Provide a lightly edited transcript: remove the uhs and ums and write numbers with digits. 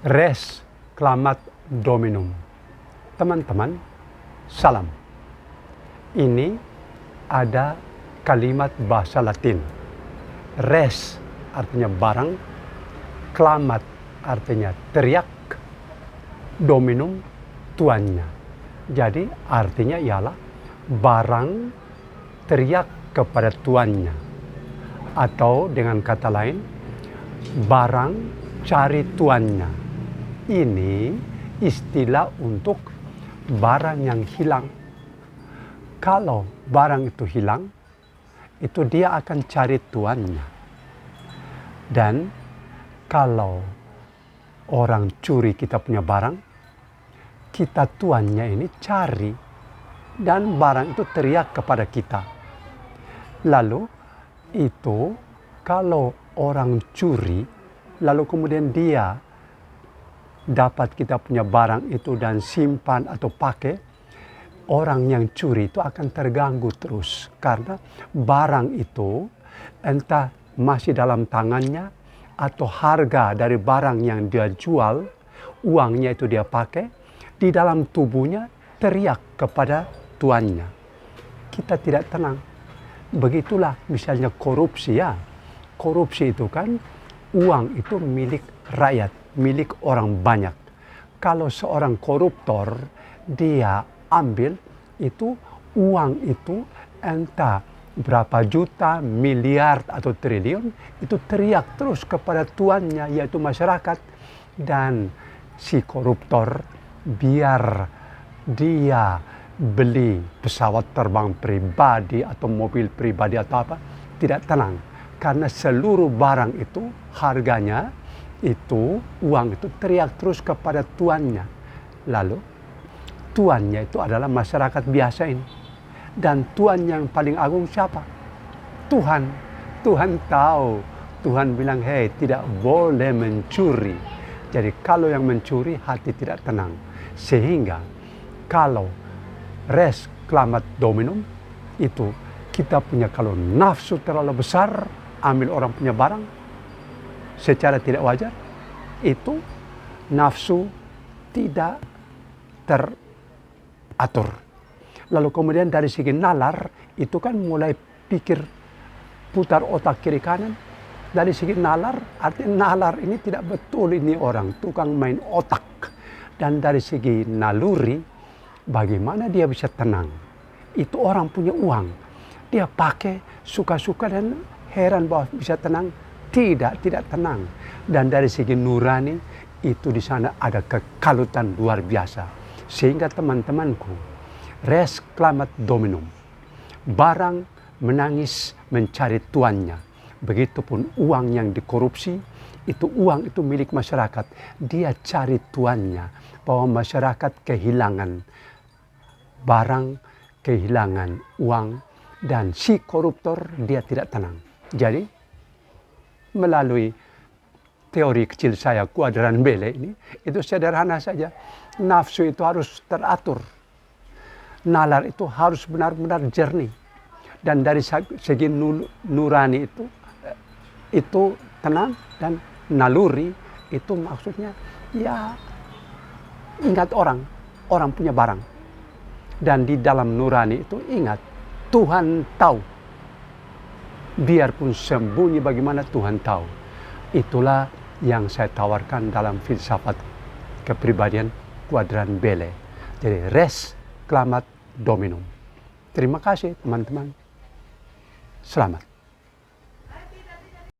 Res Clamat Dominum. Teman-teman, salam. Ini ada kalimat bahasa Latin. Res artinya barang, clamat artinya teriak, dominum tuannya. Jadi artinya ialah barang teriak kepada tuannya. Atau dengan kata lain, barang cari tuannya. Ini istilah untuk barang yang hilang. Kalau barang itu hilang, itu dia akan cari tuannya. Dan kalau orang curi kita punya barang, kita tuannya ini cari. Dan barang itu teriak kepada kita. Lalu itu kalau orang curi, lalu kemudian dia dapat kita punya barang itu dan simpan atau pakai, orang yang curi itu akan terganggu terus. Karena barang itu entah masih dalam tangannya atau harga dari barang yang dia jual, uangnya itu dia pakai, di dalam tubuhnya teriak kepada tuannya. Kita tidak tenang. Begitulah misalnya korupsi ya. Korupsi itu kan uang itu milik rakyat, milik orang banyak. Kalau seorang koruptor, dia ambil itu uang itu entah berapa juta, miliar atau triliun, itu teriak terus kepada tuannya yaitu masyarakat. Dan si koruptor biar dia beli pesawat terbang pribadi atau mobil pribadi atau apa, tidak tenang. Karena seluruh barang itu harganya itu, uang itu teriak terus kepada tuannya. Lalu tuannya itu adalah masyarakat biasa ini. Dan tuan yang paling agung siapa? Tuhan. Tuhan tahu. Tuhan bilang, hei, tidak boleh mencuri. Jadi kalau yang mencuri, hati tidak tenang. Sehingga kalau res clamat dominum itu kita punya, kalau nafsu terlalu besar, ambil orang punya barang secara tidak wajar, itu nafsu tidak teratur. Lalu kemudian dari segi nalar, itu kan mulai pikir, putar otak kiri kanan. Dari segi nalar, artinya nalar ini tidak betul, ini orang tukang main otak. Dan dari segi naluri, bagaimana dia bisa tenang? Itu orang punya uang, dia pakai suka-suka dan heran bahwa bisa tenang. Tidak tenang. Dan dari segi nurani, itu di sana ada kekalutan luar biasa. Sehingga teman-temanku, res clamat dominum, barang menangis mencari tuannya. Begitupun uang yang dikorupsi, itu uang itu milik masyarakat. Dia cari tuannya, bahwa masyarakat kehilangan barang, kehilangan uang, dan si koruptor dia tidak tenang. Jadi melalui teori kecil saya, kuadran Bele ini, itu sederhana saja. Nafsu itu harus teratur. Nalar itu harus benar-benar jernih. Dan dari segi nurani itu tenang. Dan naluri itu maksudnya ya ingat orang punya barang. Dan di dalam nurani itu ingat, Tuhan tahu. Biarpun sembunyi bagaimana, Tuhan tahu. Itulah yang saya tawarkan dalam filsafat kepribadian kuadran Bele. Jadi res clamat dominum. Terima kasih teman-teman. Selamat.